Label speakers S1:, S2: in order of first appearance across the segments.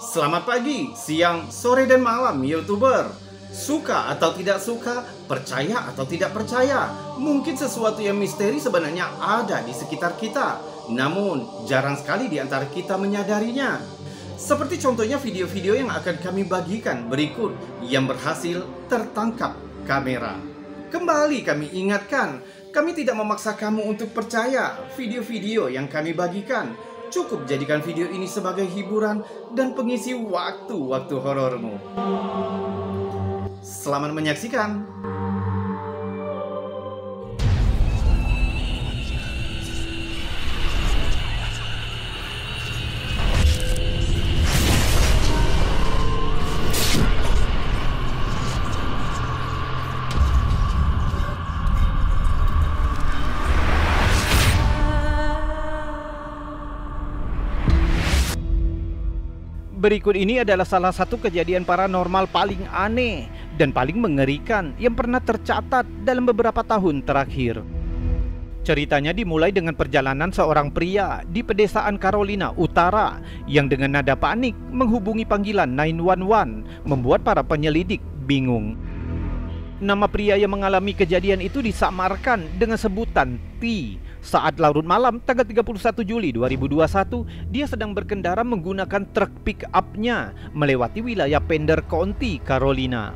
S1: Selamat pagi, siang, sore, dan malam, YouTuber. Suka atau tidak suka, percaya atau tidak percaya, mungkin sesuatu yang misteri sebenarnya ada di sekitar kita. Namun, jarang sekali di antara kita menyadarinya. Seperti contohnya video-video yang akan kami bagikan berikut yang berhasil tertangkap kamera. Kembali kami ingatkan, kami tidak memaksa kamu untuk percaya video-video yang kami bagikan. Cukup jadikan video ini sebagai hiburan dan pengisi waktu-waktu horormu. Selamat menyaksikan. Berikut ini adalah salah satu kejadian paranormal paling aneh dan paling mengerikan yang pernah tercatat dalam beberapa tahun terakhir. Ceritanya dimulai dengan perjalanan seorang pria di pedesaan Carolina Utara yang dengan nada panik menghubungi panggilan 911, membuat para penyelidik bingung. Nama pria yang mengalami kejadian itu disamarkan dengan sebutan T. Saat larut malam tanggal 31 Juli 2021, dia sedang berkendara menggunakan truk pick-up-nya melewati wilayah Pender County, Carolina.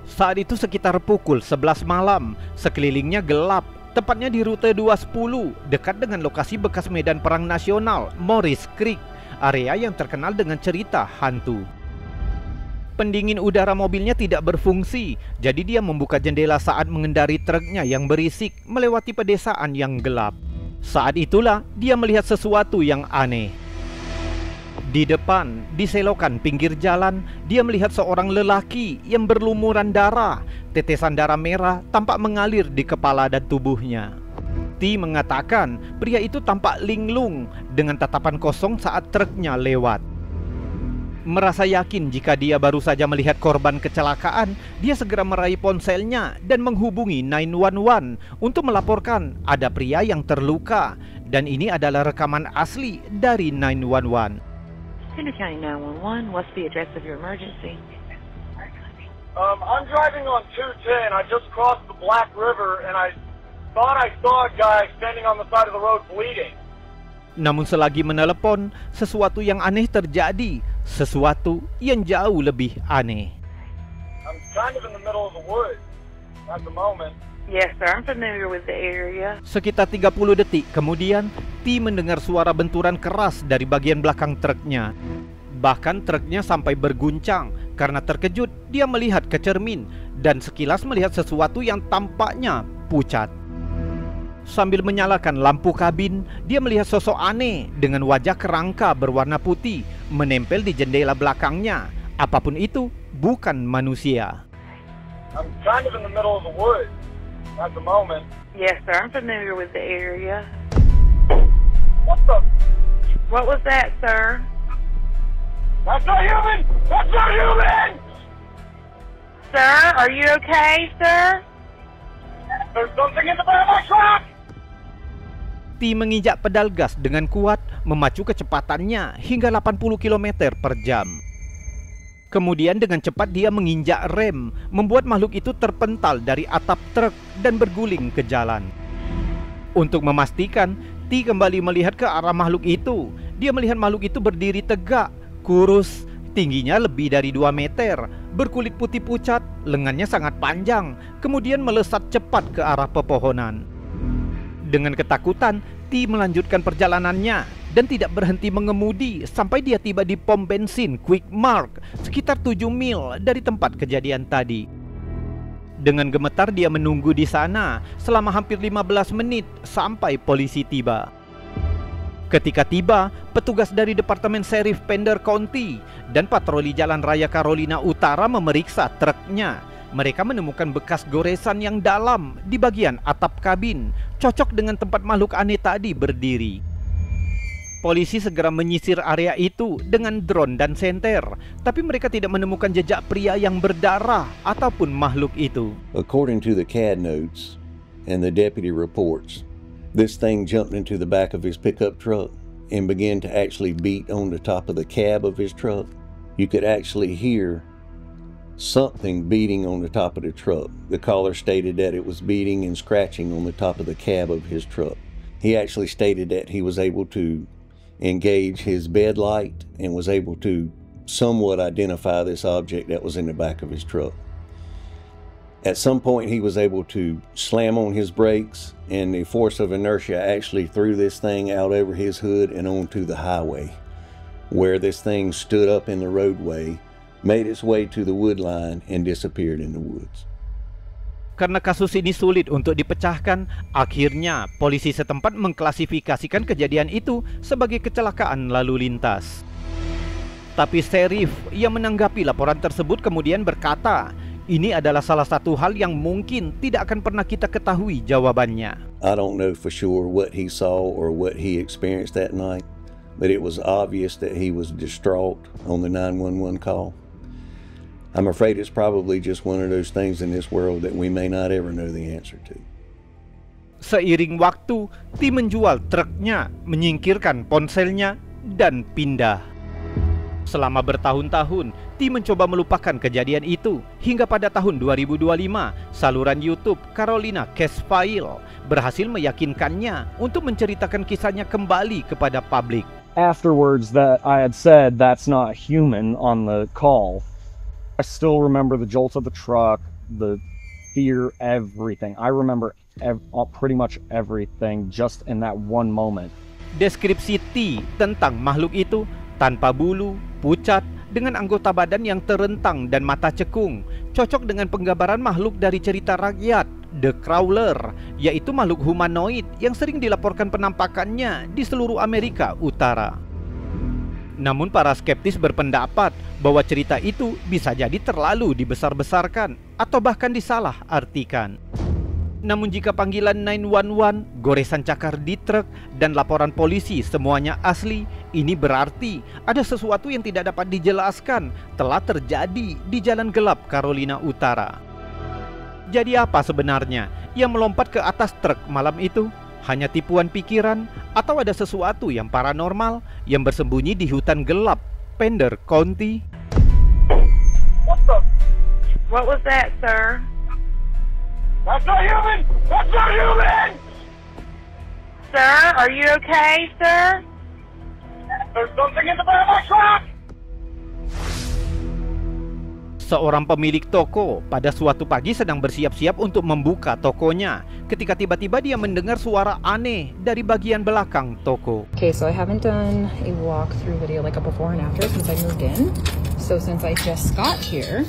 S1: Saat itu sekitar pukul 11 malam, sekelilingnya gelap, tepatnya di rute 210, dekat dengan lokasi bekas medan perang nasional, Morris Creek, area yang terkenal dengan cerita hantu. Pendingin udara mobilnya tidak berfungsi, jadi dia membuka jendela saat mengendari truknya yang berisik melewati pedesaan yang gelap. Saat itulah dia melihat sesuatu yang aneh. Di depan, di selokan pinggir jalan, dia melihat seorang lelaki yang berlumuran darah. Tetesan darah merah tampak mengalir di kepala dan tubuhnya. T mengatakan pria itu tampak linglung dengan tatapan kosong saat truknya lewat. Merasa yakin jika dia baru saja melihat korban kecelakaan, dia segera meraih ponselnya dan menghubungi 911 untuk melaporkan ada pria yang terluka. Dan ini adalah rekaman asli dari 911.
S2: Pender County 911, what's the address of your emergency?
S3: I'm driving on 210. I just crossed the Black River and I thought I saw a guy standing on the side of the road bleeding.
S1: Namun selagi menelepon, sesuatu yang aneh terjadi, sesuatu yang jauh lebih aneh.
S3: I'm kind of in the middle of the woods at the moment.
S2: Yes, sir. I'm familiar with the area.
S1: Sekitar 30 detik kemudian, T mendengar suara benturan keras dari bagian belakang truknya. Bahkan truknya sampai berguncang. Karena terkejut, dia melihat ke cermin dan sekilas melihat sesuatu yang tampaknya pucat. Sambil menyalakan lampu kabin, dia melihat sosok aneh dengan wajah kerangka berwarna putih menempel di jendela belakangnya. Apapun itu, bukan manusia.
S3: I'm kind of in the middle of the woods at the moment.
S2: Yes, sir. I'm familiar with the area.
S3: What the?
S2: What was that, sir?
S3: That's not human! That's not human!
S2: Sir, are you okay, sir?
S3: There's something in the back of my truck!
S1: T menginjak pedal gas dengan kuat, memacu kecepatannya hingga 80 km per jam. Kemudian dengan cepat dia menginjak rem, membuat makhluk itu terpental dari atap truk dan berguling ke jalan. Untuk memastikan, T kembali melihat ke arah makhluk itu. Dia melihat makhluk itu berdiri tegak, kurus, tingginya lebih dari 2 meter, berkulit putih pucat, lengannya sangat panjang, kemudian melesat cepat ke arah pepohonan. Dengan ketakutan, T melanjutkan perjalanannya dan tidak berhenti mengemudi sampai dia tiba di pom bensin Quick Mart sekitar 7 mil dari tempat kejadian tadi. Dengan gemetar dia menunggu di sana selama hampir 15 menit sampai polisi tiba. Ketika tiba, petugas dari Departemen Sheriff Pender County dan patroli Jalan Raya Carolina Utara memeriksa truknya. Mereka menemukan bekas goresan yang dalam di bagian atap kabin, cocok dengan tempat makhluk aneh tadi berdiri. Polisi segera menyisir area itu dengan drone dan senter, tapi mereka tidak menemukan jejak pria yang berdarah ataupun makhluk itu.
S4: According to the CAD notes and the deputy reports, this thing jumped into the back of his pickup truck and began to actually beat on the top of the cab of his truck, you could actually hear something beating on the top of the truck. The caller stated that it was beating and scratching on the top of the cab of his truck. He actually stated that he was able to engage his bed light and was able to somewhat identify this object that was in the back of his truck. At some point he was able to slam on his brakes, and the force of inertia actually threw this thing out over his hood and onto the highway, where this thing stood up in the roadway, made its way to the wood line, and disappeared in the woods.
S1: Karena kasus ini sulit untuk dipecahkan, akhirnya polisi setempat mengklasifikasikan kejadian itu sebagai kecelakaan lalu lintas. Tapi Sheriff yang menanggapi laporan tersebut kemudian berkata, ini adalah salah satu hal yang mungkin tidak akan pernah kita ketahui jawabannya.
S4: I don't know for sure what he saw or what he experienced that night, but it was obvious that he was distraught on the 911 call. I'm afraid it's probably just one of those things in this world that we may not ever know the answer to.
S1: Seiring waktu, tim menjual truknya, menyingkirkan ponselnya, dan pindah. Selama bertahun-tahun, tim mencoba melupakan kejadian itu hingga pada tahun 2025, saluran YouTube Carolina Case File berhasil meyakinkannya untuk menceritakan kisahnya kembali kepada publik.
S5: Afterwards, that I had said that's not human on the call. I still remember the jolts of the truck, the fear, everything. I remember pretty much everything just in that one moment.
S1: Deskripsi T tentang makhluk itu tanpa bulu, pucat, dengan anggota badan yang terentang dan mata cekung, cocok dengan penggambaran makhluk dari cerita rakyat, The Crawler, yaitu makhluk humanoid yang sering dilaporkan penampakannya di seluruh Amerika Utara. Namun para skeptis berpendapat bahwa cerita itu bisa jadi terlalu dibesar-besarkan atau bahkan disalah-artikan. Namun jika panggilan 911, goresan cakar di truk, dan laporan polisi semuanya asli, ini berarti ada sesuatu yang tidak dapat dijelaskan telah terjadi di jalan gelap Carolina Utara. Jadi apa sebenarnya yang melompat ke atas truk malam itu? Hanya tipuan pikiran atau ada sesuatu yang paranormal yang bersembunyi di hutan gelap Pender County?
S2: What was that, sir?
S3: That's not human! That's not human!
S2: Sir, are you okay, sir?
S3: There's something in the back of my truck!
S1: Seorang pemilik toko pada suatu pagi sedang bersiap-siap untuk membuka tokonya ketika tiba-tiba dia mendengar suara aneh dari bagian belakang toko.
S6: Okay, so I haven't done a walkthrough video like a before and after since I moved in. So since I just got here,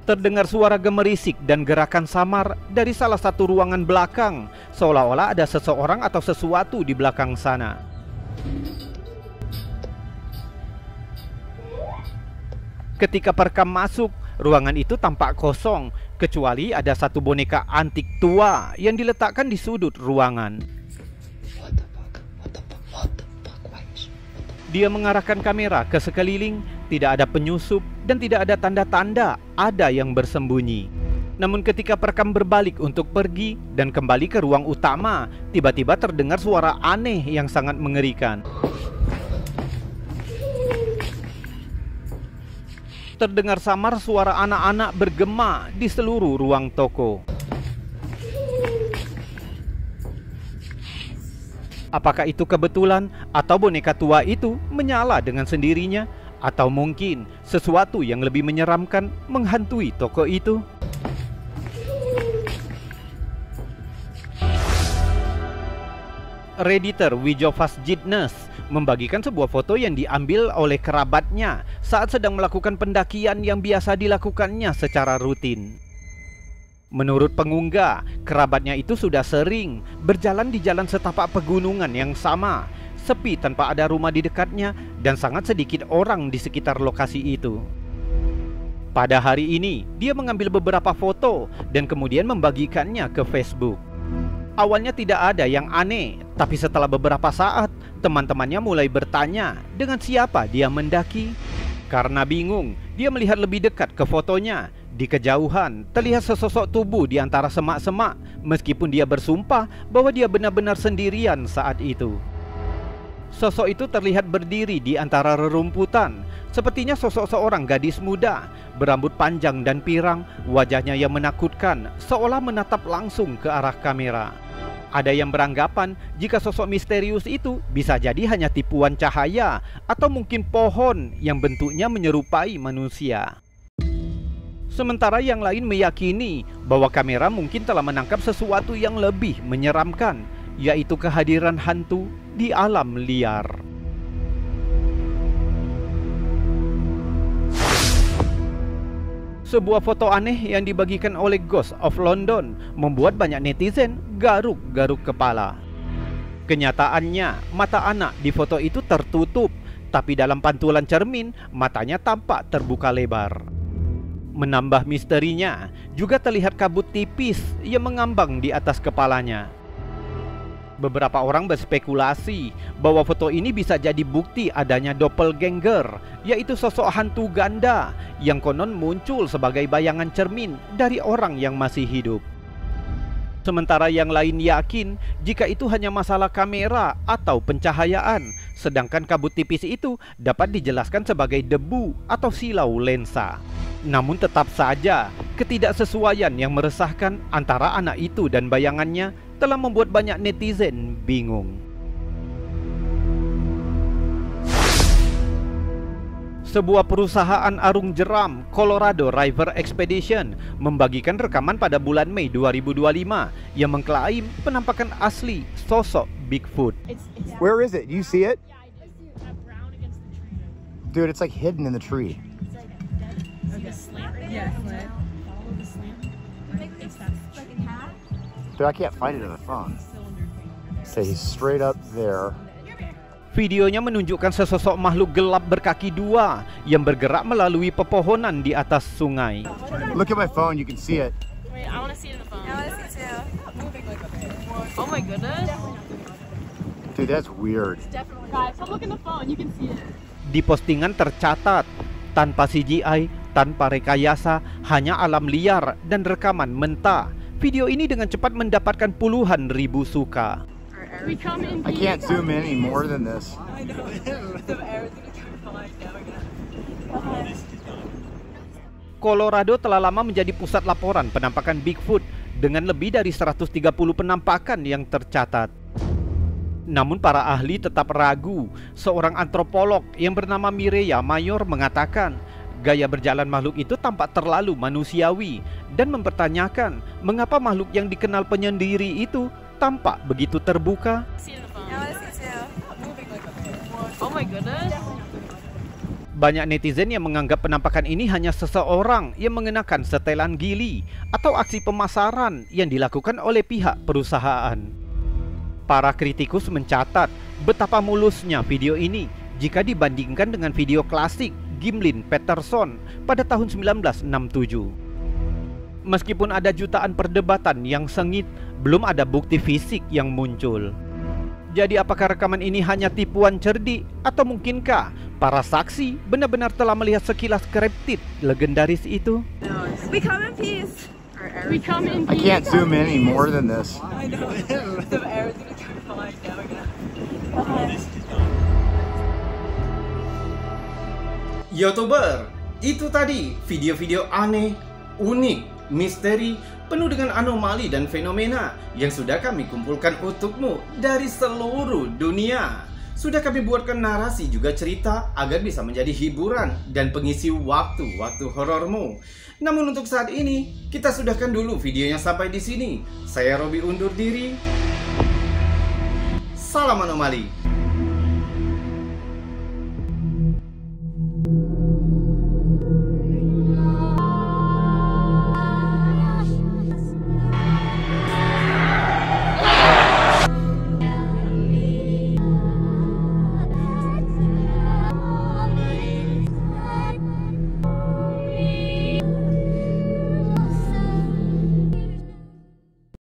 S1: terdengar suara gemerisik dan gerakan samar dari salah satu ruangan belakang, seolah-olah ada seseorang atau sesuatu di belakang sana. Ketika perekam masuk, ruangan itu tampak kosong, kecuali ada satu boneka antik tua yang diletakkan di sudut ruangan. Dia mengarahkan kamera ke sekeliling, tidak ada penyusup dan tidak ada tanda-tanda ada yang bersembunyi. Namun ketika perekam berbalik untuk pergi dan kembali ke ruang utama, tiba-tiba terdengar suara aneh yang sangat mengerikan. Terdengar samar suara anak-anak bergema di seluruh ruang toko. Apakah itu kebetulan atau boneka tua itu menyala dengan sendirinya? Atau mungkin sesuatu yang lebih menyeramkan menghantui toko itu? Redditor Wijofas Jitnes membagikan sebuah foto yang diambil oleh kerabatnya saat sedang melakukan pendakian yang biasa dilakukannya secara rutin. Menurut pengunggah, kerabatnya itu sudah sering berjalan di jalan setapak pegunungan yang sama, sepi tanpa ada rumah di dekatnya dan sangat sedikit orang di sekitar lokasi itu. Pada hari ini, dia mengambil beberapa foto dan kemudian membagikannya ke Facebook. Awalnya tidak ada yang aneh, tapi setelah beberapa saat, teman-temannya mulai bertanya dengan siapa dia mendaki. Karena bingung, dia melihat lebih dekat ke fotonya Di kejauhan, terlihat sesosok tubuh di antara semak-semak, meskipun dia bersumpah bahwa dia benar-benar sendirian saat itu. Sosok itu terlihat berdiri di antara rerumputan, sepertinya sosok seorang gadis muda, berambut panjang dan pirang, wajahnya yang menakutkan, seolah menatap langsung ke arah kamera. Ada yang beranggapan jika sosok misterius itu bisa jadi hanya tipuan cahaya atau mungkin pohon yang bentuknya menyerupai manusia. Sementara yang lain meyakini bahwa kamera mungkin telah menangkap sesuatu yang lebih menyeramkan, yaitu kehadiran hantu di alam liar. Sebuah foto aneh yang dibagikan oleh Ghost of London membuat banyak netizen garuk-garuk kepala. Kenyataannya, mata anak di foto itu tertutup, tapi dalam pantulan cermin, matanya tampak terbuka lebar. Menambah misterinya, juga terlihat kabut tipis yang mengambang di atas kepalanya. Beberapa orang berspekulasi bahwa foto ini bisa jadi bukti adanya doppelganger, yaitu sosok hantu ganda yang konon muncul sebagai bayangan cermin dari orang yang masih hidup. Sementara yang lain yakin jika itu hanya masalah kamera atau pencahayaan, sedangkan kabut tipis itu dapat dijelaskan sebagai debu atau silau lensa. Namun tetap saja, ketidaksesuaian yang meresahkan antara anak itu dan bayangannya telah membuat banyak netizen bingung. Sebuah perusahaan arung jeram, Colorado River Expedition, membagikan rekaman pada bulan Mei 2025 yang mengklaim penampakan asli sosok Bigfoot.
S7: Where is it? Do you see it? Dude, it's like hidden in the tree. Dude, I can't find it on the phone. So he's straight up there.
S1: Videonya menunjukkan sesosok makhluk gelap berkaki dua yang bergerak melalui pepohonan di atas sungai.
S7: Look at my phone, you can see it.
S8: Wait, I want to see it in the phone. I want to see it too. Oh my goodness.
S7: Dude, that's weird.
S8: Guys, come look in the phone, you can see it.
S1: Di postingan tercatat, tanpa CGI, tanpa rekayasa, hanya alam liar dan rekaman mentah. Video ini dengan cepat mendapatkan puluhan ribu suka.
S7: I can't zoom in any more than this.
S1: Colorado telah lama menjadi pusat laporan penampakan Bigfoot dengan lebih dari 130 penampakan yang tercatat. Namun para ahli tetap ragu. Seorang antropolog yang bernama Mireya Mayor mengatakan gaya berjalan makhluk itu tampak terlalu manusiawi dan mempertanyakan mengapa makhluk yang dikenal penyendiri itu tampak begitu terbuka.
S8: Oh my goodness.
S1: Banyak netizen yang menganggap penampakan ini hanya seseorang yang mengenakan setelan gili atau aksi pemasaran yang dilakukan oleh pihak perusahaan. Para kritikus mencatat betapa mulusnya video ini jika dibandingkan dengan video klasik Gimlin Peterson pada tahun 1967. Meskipun ada jutaan perdebatan yang sengit, belum ada bukti fisik yang muncul. Jadi apakah rekaman ini hanya tipuan cerdik atau mungkinkah para saksi benar-benar telah melihat sekilas kriptid legendaris itu?
S9: We come in peace.
S8: We come in
S7: I can't zoom in any more than this.
S9: I know. The air is gonna turn fine now again.
S1: YouTuber, itu tadi video-video aneh, unik, misteri, penuh dengan anomali dan fenomena yang sudah kami kumpulkan untukmu dari seluruh dunia. Sudah kami buatkan narasi juga cerita agar bisa menjadi hiburan dan pengisi waktu-waktu horormu. Namun untuk saat ini, kita sudahkan dulu videonya sampai di sini. Saya Robi undur diri. Salam anomali.